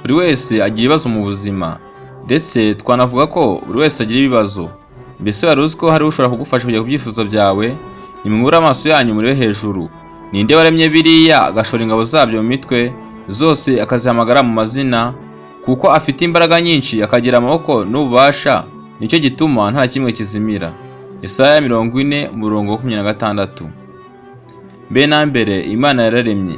Buri wese agira ibibazo mu buzima, ndetse twanavuga ko buri wese agira ibibazo. Mbese wari uzi ko hari ushobora kugufasha kujya ku byifuzo byawe? Nimwubure amaso yanyu murebe hejuru. Ninde waremye biriya agashora ingabo zabyo mu mitwe zose akazihamagara mu mazina? Kuko afite imbaraga nyinshi akagira amaboko n'ububasha, nicyo gituma nta kimwe kizimira. Yesaya 40:26. Mbe na mbere Imana yararemye.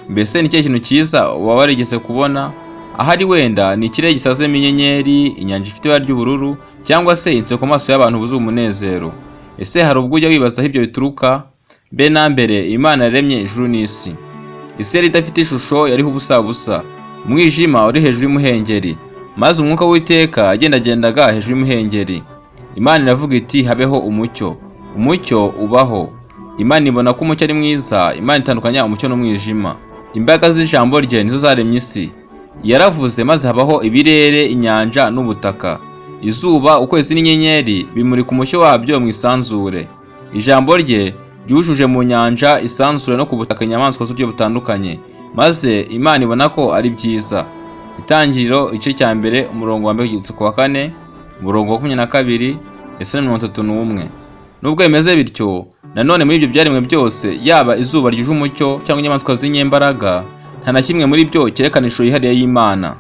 Mbese ni cyo kintu cyiza waba warigeze kubona? Ahari wenda ni ikirere gisazemo inyenyeri, inyanja ifite ibara ry'ubururu, cyangwa se inseko maso y'abantu buzuye umunezero. Ese hari ubwo ujya wibaza aho ibyo bituruka? Mbe na mbere Imana yaremye ijuru n'isi. Isi yari idafite ishusho, yariho ubusa, umwijima uri hejuru y'umuhengeri, maze umwuka w'Uwiteka agendagendaga hejuru y'umuhengeri. Imana iravuga iti habeho umucyo. Umucyo ubaho. Imana ibona ko umucyo ari mwiza. Imana itandukanya umucyo n'umwijima. Imbaraga z'ijambo rye nizo zaremye isi. Yaravuze maze habaho ibirere, inyanja n'ubutaka. Izuba, ukwezi n'inyenyeri bimurika umucyo wabyo mu isanzure. Ijambo rye ryujuje mu nyanja, isanzure no ku butaka inyamaswa z'uburyo butandukanye, maze Imana ibona ko ari byiza. Itangiriro igice cya mbere umurongo wa 1-4, umurongo wa 22 ndetse na 31. Nubwo bimeze bityo, nanone muri ibyo byaremwe byose, yaba izuba ryuje umucyo cyangwa inyamaswa z'inyembaraga, nta na kimwe muri byo cyerekana ishusho yihariye y'Imana.